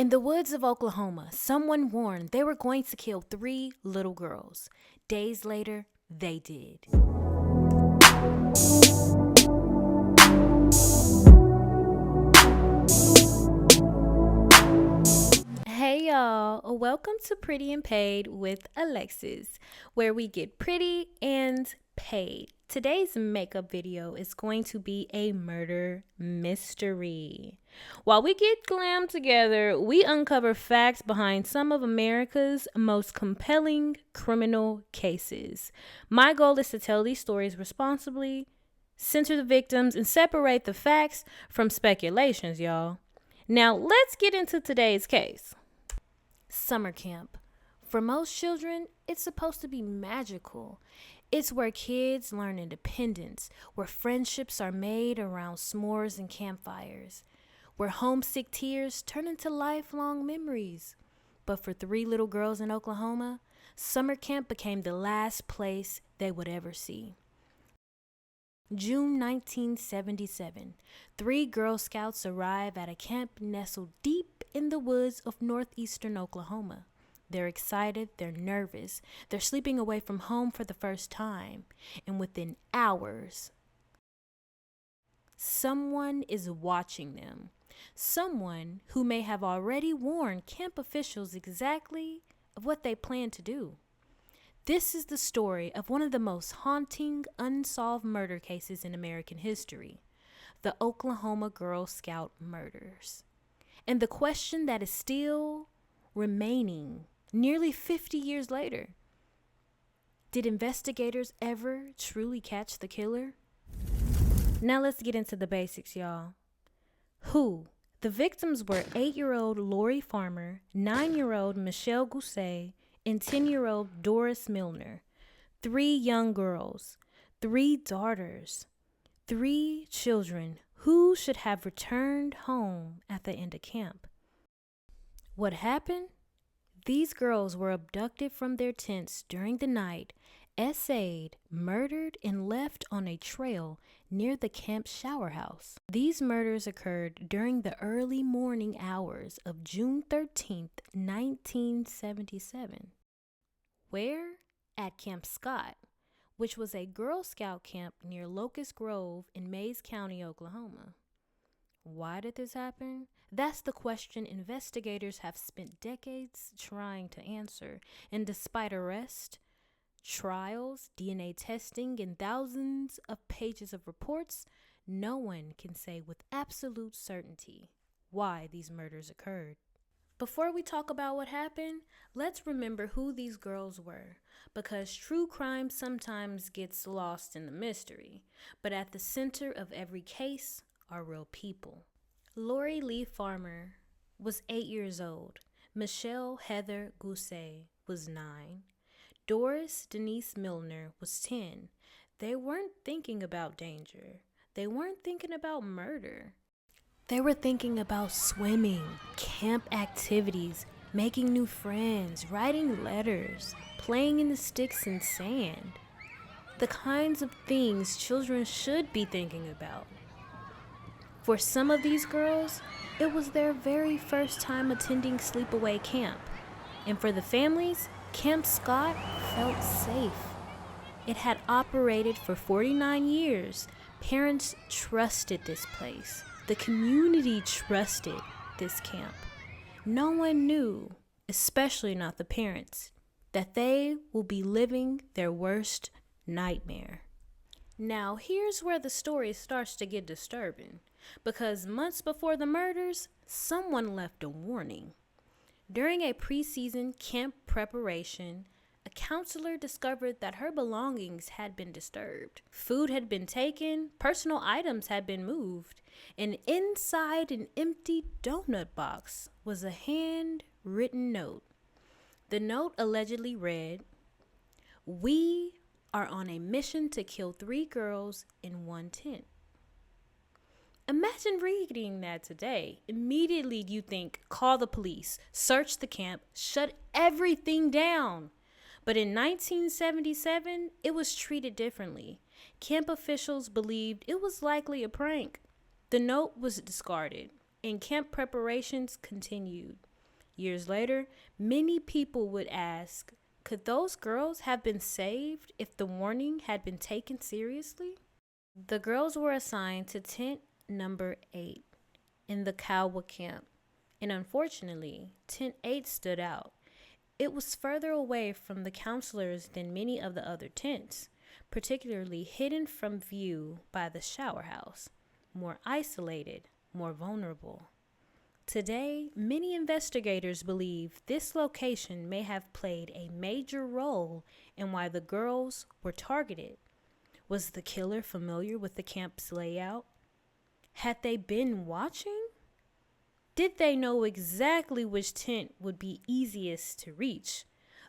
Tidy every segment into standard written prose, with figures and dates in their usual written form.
In the woods of Oklahoma, someone warned they were going to kill 3 little girls. Days later, they did. Hey y'all, welcome to Pretty and Paid with Alexis, where we get pretty and paid. Today's makeup video is going to be a murder mystery. While we get glam together, we uncover facts behind some of America's most compelling criminal cases. My goal is to tell these stories responsibly, censor the victims, and separate the facts from speculations, y'all. Now, let's get into today's case. Summer camp. For most children, it's supposed to be magical. It's where kids learn independence, where friendships are made around s'mores and campfires, where homesick tears turn into lifelong memories. But for 3 little girls in Oklahoma, summer camp became the last place they would ever see. June 1977, 3 Girl Scouts arrive at a camp nestled deep in the woods of northeastern Oklahoma. They're excited, they're nervous, they're sleeping away from home for the first time, and within hours, someone is watching them. Someone who may have already warned camp officials exactly of what they plan to do. This is the story of one of the most haunting, unsolved murder cases in American history, the Oklahoma Girl Scout murders. And the question that is still remaining nearly 50 years later: did investigators ever truly catch the killer? Now let's get into the basics, y'all. Who? The victims were 8-year-old Lori Farmer, 9-year-old Michelle Gousset, and 10-year-old Doris Milner. 3 young girls, 3 daughters, 3 children who should have returned home at the end of camp. What happened? These girls were abducted from their tents during the night, essayed, murdered, and left on a trail near the camp shower house. These murders occurred during the early morning hours of June 13th, 1977. Where? At Camp Scott, which was a Girl Scout camp near Locust Grove in Mays County, Oklahoma. Why did this happen? That's the question investigators have spent decades trying to answer, and despite arrest, trials, DNA testing, and thousands of pages of reports, no one can say with absolute certainty why these murders occurred. Before we talk about what happened, let's remember who these girls were, because true crime sometimes gets lost in the mystery, but at the center of every case are real people. Lori Lee Farmer was 8 years old. Michelle Heather Gousset was 9. Doris Denise Milner was 10. They weren't thinking about danger. They weren't thinking about murder. They were thinking about swimming, camp activities, making new friends, writing letters, playing in the sticks and sand. The kinds of things children should be thinking about. For some of these girls, it was their very first time attending sleepaway camp. And for the families, Camp Scott felt safe. It had operated for 49 years. Parents trusted this place. The community trusted this camp. No one knew, especially not the parents, that they will be living their worst nightmare. Now, here's where the story starts to get disturbing, because months before the murders, someone left a warning. During a preseason camp preparation, a counselor discovered that her belongings had been disturbed. Food had been taken, personal items had been moved, and inside an empty donut box was a handwritten note. The note allegedly read, "We are on a mission to kill 3 girls in 1 tent." Imagine reading that today. Immediately you think, call the police, search the camp, shut everything down. But in 1977, it was treated differently. Camp officials believed it was likely a prank. The note was discarded, and camp preparations continued. Years later, many people would ask, could those girls have been saved if the warning had been taken seriously? The girls were assigned to tent number 8 in the Kawa camp, and unfortunately, tent 8 stood out. It was further away from the counselors than many of the other tents, particularly hidden from view by the shower house, more isolated, more vulnerable. Today, many investigators believe this location may have played a major role in why the girls were targeted. Was the killer familiar with the camp's layout? Had they been watching? Did they know exactly which tent would be easiest to reach?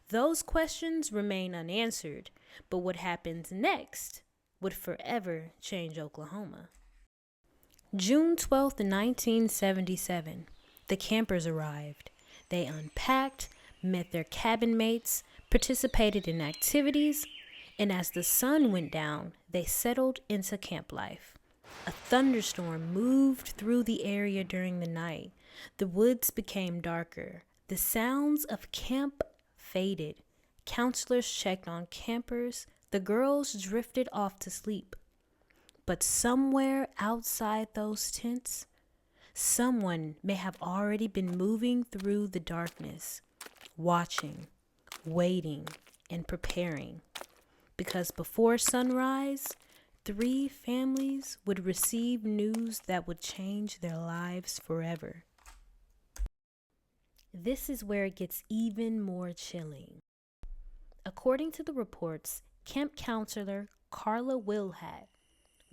Those questions remain unanswered, but what happens next would forever change Oklahoma. June 12th, 1977, the campers arrived. They unpacked, met their cabin mates, participated in activities, and as the sun went down, they settled into camp life. A thunderstorm moved through the area during the night. The woods became darker. The sounds of camp faded. Counselors checked on campers. The girls drifted off to sleep. But somewhere outside those tents, someone may have already been moving through the darkness, watching, waiting, and preparing. Because before sunrise, 3 families would receive news that would change their lives forever. This is where it gets even more chilling. According to the reports, camp counselor Carla Wilhat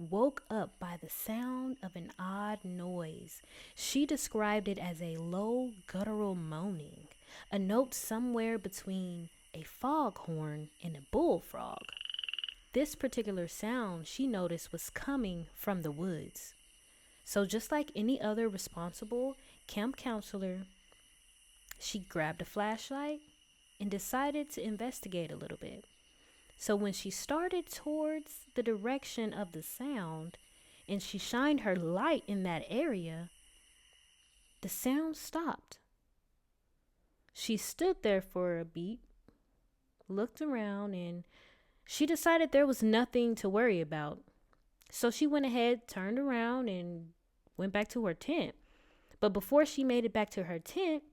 woke up by the sound of an odd noise. She described it as a low guttural moaning, a note somewhere between a foghorn and a bullfrog. This particular sound she noticed was coming from the woods. So just like any other responsible camp counselor, she grabbed a flashlight and decided to investigate a little bit. So when she started towards the direction of the sound and she shined her light in that area, the sound stopped. She stood there for a beat, looked around, and she decided there was nothing to worry about. So she went ahead, turned around, and went back to her tent. But before she made it back to her tent,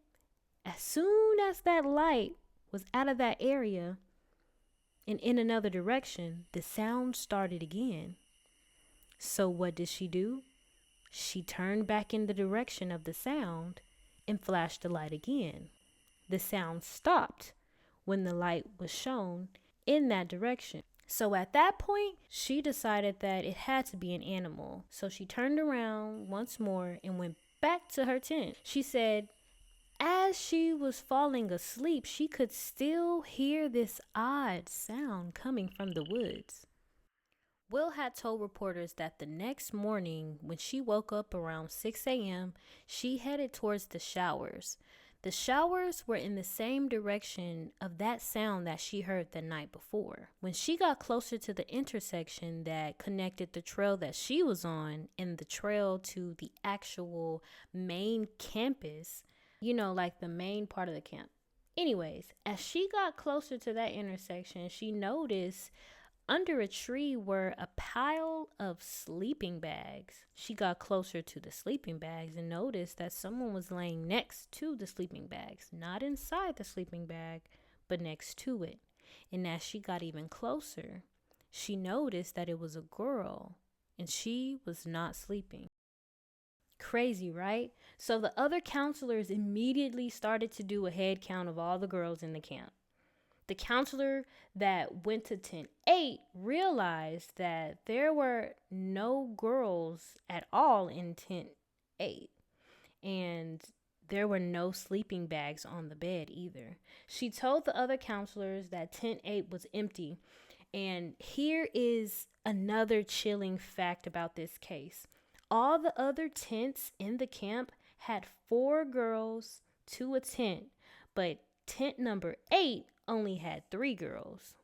as soon as that light was out of that area and in another direction, the sound started again. So what did she do? She turned back in the direction of the sound and flashed the light again. The sound stopped when the light was shown in that direction. So at that point, she decided that it had to be an animal. So she turned around once more and went back to her tent. She said, as she was falling asleep, she could still hear this odd sound coming from the woods. Will had told reporters that the next morning, when she woke up around 6 a.m., she headed towards the showers. The showers were in the same direction of that sound that she heard the night before. When she got closer to the intersection that connected the trail that she was on and the trail to the actual main campus, like the main part of the camp. Anyways, as she got closer to that intersection, she noticed under a tree were a pile of sleeping bags. She got closer to the sleeping bags and noticed that someone was laying next to the sleeping bags, not inside the sleeping bag, but next to it. And as she got even closer, she noticed that it was a girl and she was not sleeping. Crazy, right? So the other counselors immediately started to do a head count of all the girls in the camp. The counselor that went to tent 8 realized that there were no girls at all in tent 8. And there were no sleeping bags on the bed either. She told the other counselors that tent 8 was empty. And here is another chilling fact about this case. All the other tents in the camp had 4 girls to a tent, but tent number 8 only had 3 girls.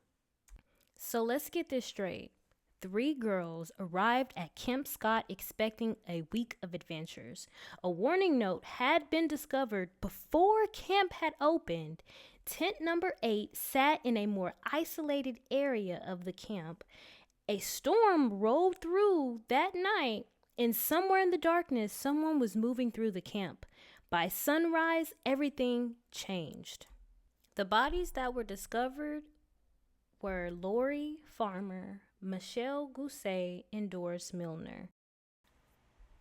So let's get this straight. 3 girls arrived at Camp Scott expecting a week of adventures. A warning note had been discovered before camp had opened. Tent number 8 sat in a more isolated area of the camp. A storm rolled through that night, and somewhere in the darkness, someone was moving through the camp. By sunrise, everything changed. The bodies that were discovered were Lori Farmer, Michelle Gousset, and Doris Milner.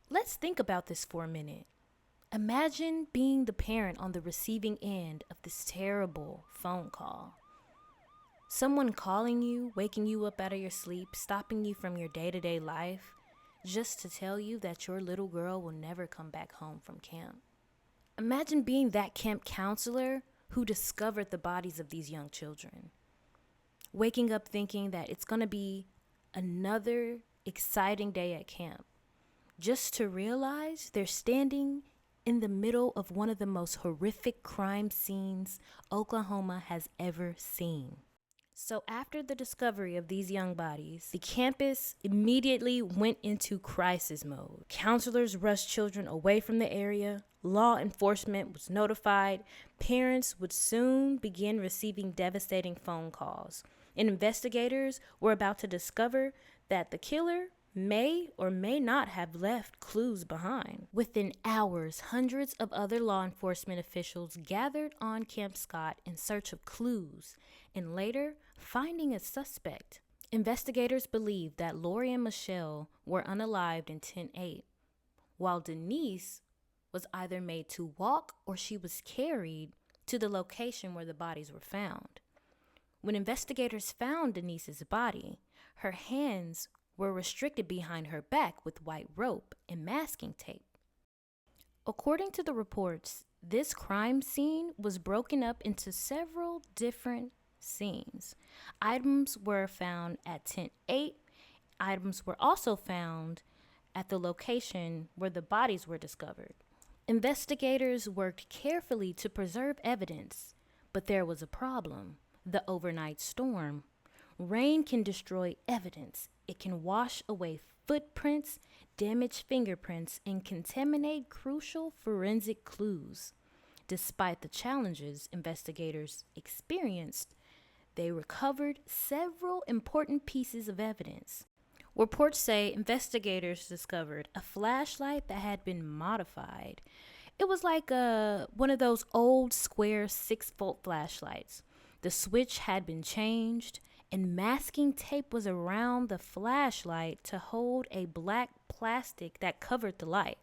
Let's think about this for a minute. Imagine being the parent on the receiving end of this terrible phone call. Someone calling you, waking you up out of your sleep, stopping you from your day-to-day life, just to tell you that your little girl will never come back home from camp. Imagine being that camp counselor who discovered the bodies of these young children. Waking up thinking that it's going to be another exciting day at camp, just to realize they're standing in the middle of one of the most horrific crime scenes Oklahoma has ever seen. So after the discovery of these young bodies, the campus immediately went into crisis mode. Counselors rushed children away from the area. Law enforcement was notified. Parents would soon begin receiving devastating phone calls. And investigators were about to discover that the killer may or may not have left clues behind. Within hours, hundreds of other law enforcement officials gathered on Camp Scott in search of clues, and later finding a suspect. Investigators believed that Lori and Michelle were unalived in Tent 8, while Denise was either made to walk or she was carried to the location where the bodies were found. When investigators found Denise's body, her hands were restricted behind her back with white rope and masking tape. According to the reports, this crime scene was broken up into several different scenes. Items were found at Tent 8. Items were also found at the location where the bodies were discovered. Investigators worked carefully to preserve evidence, but there was a problem: the overnight storm. Rain can destroy evidence. It can wash away footprints, damage fingerprints, and contaminate crucial forensic clues. Despite the challenges investigators experienced, they recovered several important pieces of evidence. Reports say investigators discovered a flashlight that had been modified. It was like one of those old square 6-volt flashlights. The switch had been changed, and masking tape was around the flashlight to hold a black plastic that covered the light.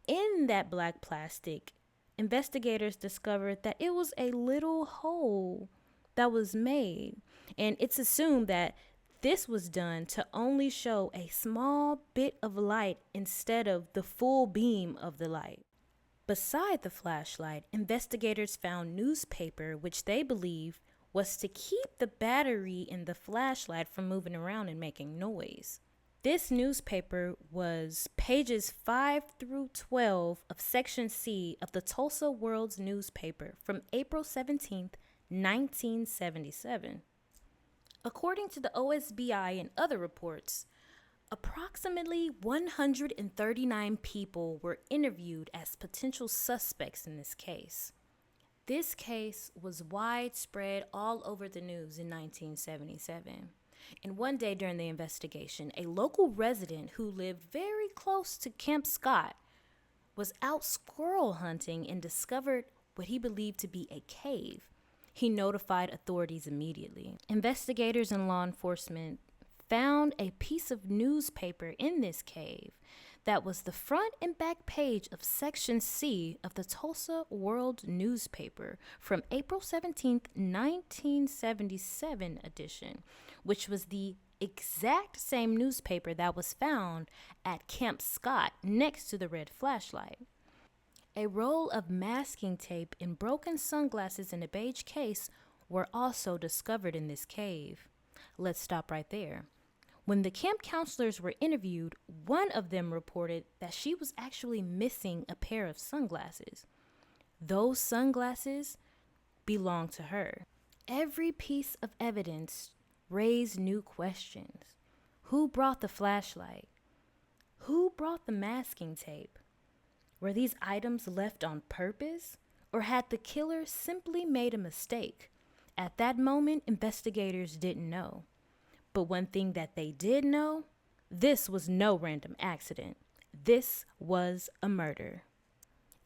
In that black plastic, investigators discovered that it was a little hole that was made, and it's assumed that this was done to only show a small bit of light instead of the full beam of the light. Beside the flashlight, investigators found newspaper, which they believe was to keep the battery in the flashlight from moving around and making noise. This newspaper was pages 5 through 12 of Section C of the Tulsa World's newspaper from April 17th, 1977. According to the OSBI and other reports, approximately 139 people were interviewed as potential suspects in this case. This case was widespread all over the news in 1977. And one day during the investigation, a local resident who lived very close to Camp Scott was out squirrel hunting and discovered what he believed to be a cave. He notified authorities immediately. Investigators and law enforcement found a piece of newspaper in this cave that was the front and back page of Section C of the Tulsa World newspaper from April 17th, 1977 edition, which was the exact same newspaper that was found at Camp Scott next to the red flashlight. A roll of masking tape and broken sunglasses in a beige case were also discovered in this cave. Let's stop right there. When the camp counselors were interviewed, one of them reported that she was actually missing a pair of sunglasses. Those sunglasses belonged to her. Every piece of evidence raised new questions. Who brought the flashlight? Who brought the masking tape? Were these items left on purpose, or had the killer simply made a mistake? At that moment, investigators didn't know. But one thing that they did know, this was no random accident. This was a murder.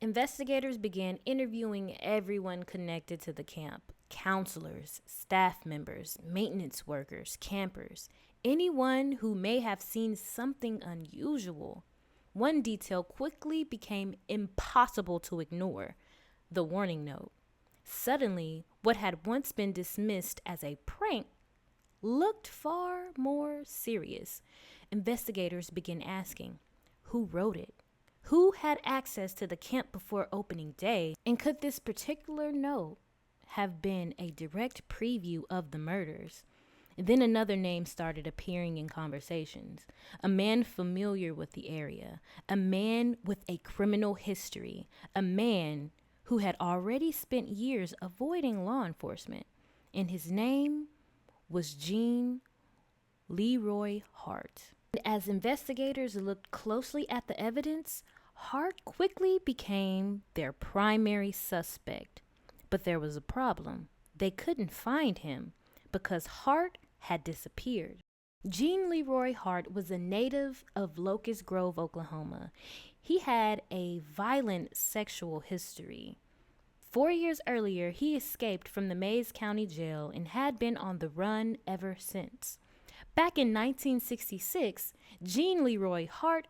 Investigators began interviewing everyone connected to the camp: counselors, staff members, maintenance workers, campers, anyone who may have seen something unusual. One detail quickly became impossible to ignore: the warning note. Suddenly, what had once been dismissed as a prank looked far more serious. Investigators began asking, who wrote it? Who had access to the camp before opening day? And could this particular note have been a direct preview of the murders? Then another name started appearing in conversations. A man familiar with the area. A man with a criminal history. A man who had already spent years avoiding law enforcement. And his name was Gene Leroy Hart. As investigators looked closely at the evidence, Hart quickly became their primary suspect. But there was a problem. They couldn't find him because Hart had disappeared. Gene Leroy Hart was a native of Locust Grove, Oklahoma. He had a violent sexual history. 4 years earlier, he escaped from the Mays County Jail and had been on the run ever since. Back in 1966, Gene Leroy Hart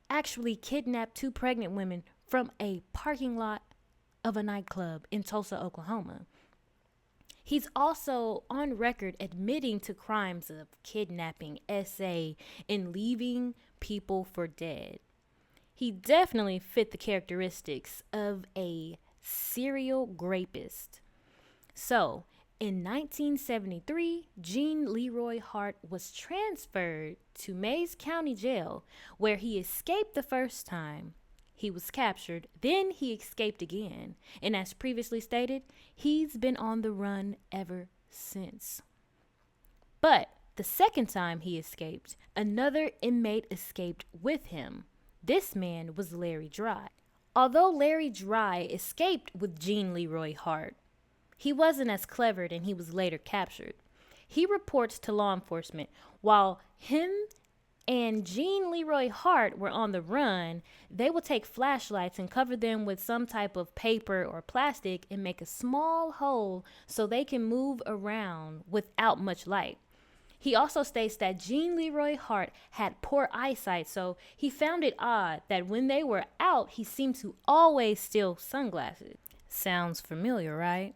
actually kidnapped 2 pregnant women from a parking lot of a nightclub in Tulsa, Oklahoma. He's also on record admitting to crimes of kidnapping, SA, and leaving people for dead. He definitely fit the characteristics of a serial rapist. So, in 1973, Gene Leroy Hart was transferred to Mays County Jail, where he escaped the first time. He was captured, then he escaped again, and as previously stated, he's been on the run ever since. But the second time he escaped, another inmate escaped with him. This man was Larry Dry. Although Larry Dry escaped with Gene Leroy Hart, he wasn't as clever and he was later captured. He reports to law enforcement while him and Gene Leroy Hart were on the run. They would take flashlights and cover them with some type of paper or plastic and make a small hole so they can move around without much light. He also states that Gene Leroy Hart had poor eyesight, so he found it odd that when they were out, he seemed to always steal sunglasses. Sounds familiar, right?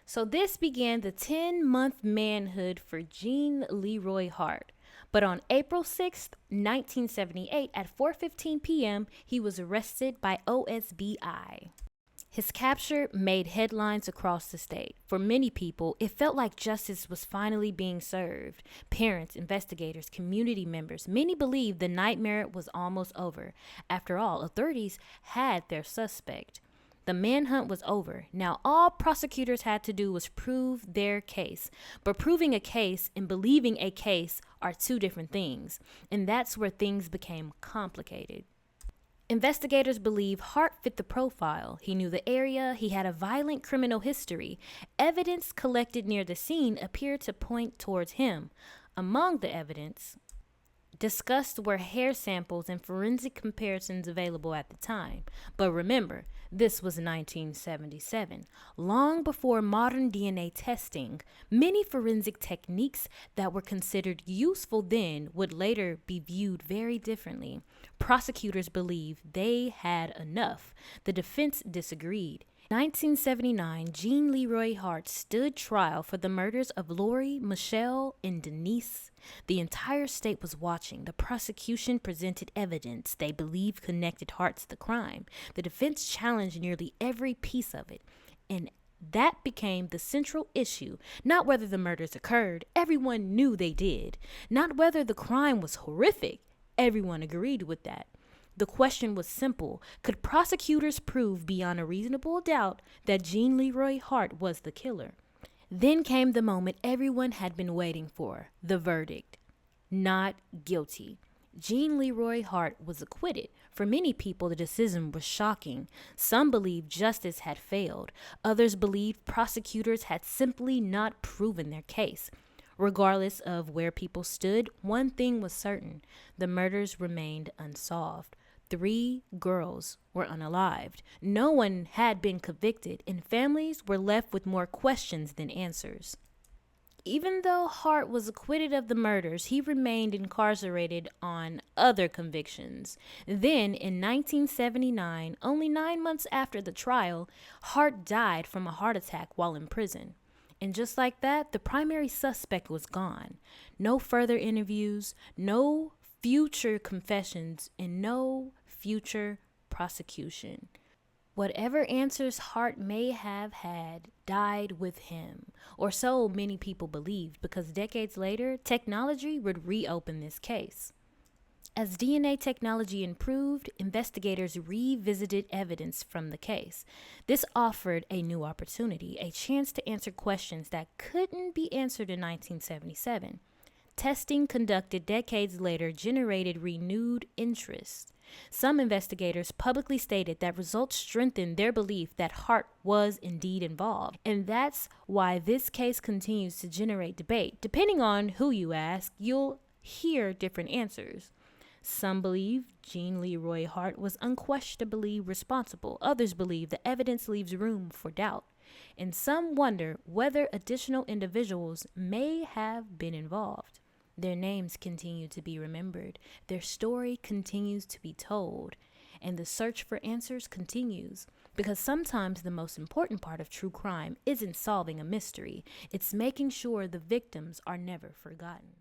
So this began the 10-month manhood for Gene Leroy Hart. But on April 6th, 1978, at 4:15 p.m., he was arrested by OSBI. His capture made headlines across the state. For many people, it felt like justice was finally being served. Parents, investigators, community members, many believed the nightmare was almost over. After all, authorities had their suspect. The manhunt was over. Now all prosecutors had to do was prove their case. But proving a case and believing a case are 2 different things. And that's where things became complicated. Investigators believe Hart fit the profile. He knew the area. He had a violent criminal history. Evidence collected near the scene appeared to point towards him. Among the evidence discussed were hair samples and forensic comparisons available at the time. But remember, this was 1977, long before modern DNA testing. Many forensic techniques that were considered useful then would later be viewed very differently. Prosecutors believed they had enough. The defense disagreed. In 1979, Gene Leroy Hart stood trial for the murders of Lori, Michelle, and Denise. The entire state was watching. The prosecution presented evidence they believed connected Hart to the crime. The defense challenged nearly every piece of it. And that became the central issue. Not whether the murders occurred. Everyone knew they did. Not whether the crime was horrific. Everyone agreed with that. The question was simple. Could prosecutors prove beyond a reasonable doubt that Gene Leroy Hart was the killer? Then came the moment everyone had been waiting for, the verdict. not guilty. Jean Leroy Hart was acquitted. For many people, the decision was shocking. Some believed justice had failed. Others believed prosecutors had simply not proven their case. Regardless of where people stood, one thing was certain: the murders remained unsolved. 3 girls were unalived. No one had been convicted, and families were left with more questions than answers. Even though Hart was acquitted of the murders, he remained incarcerated on other convictions. Then, in 1979, only 9 months after the trial, Hart died from a heart attack while in prison. And just like that, the primary suspect was gone. No further interviews, no future confessions, and no future prosecution. Whatever answers Hart may have had died with him, or so many people believed, because decades later, technology would reopen this case. As DNA technology improved, investigators revisited evidence from the case. This offered a new opportunity, a chance to answer questions that couldn't be answered in 1977. Testing conducted decades later generated renewed interest. Some investigators publicly stated that results strengthened their belief that Hart was indeed involved. And that's why this case continues to generate debate. Depending on who you ask, you'll hear different answers. Some believe Jean Leroy Hart was unquestionably responsible. Others believe the evidence leaves room for doubt. And some wonder whether additional individuals may have been involved. Their names continue to be remembered. Their story continues to be told. And the search for answers continues. Because sometimes the most important part of true crime isn't solving a mystery. It's making sure the victims are never forgotten.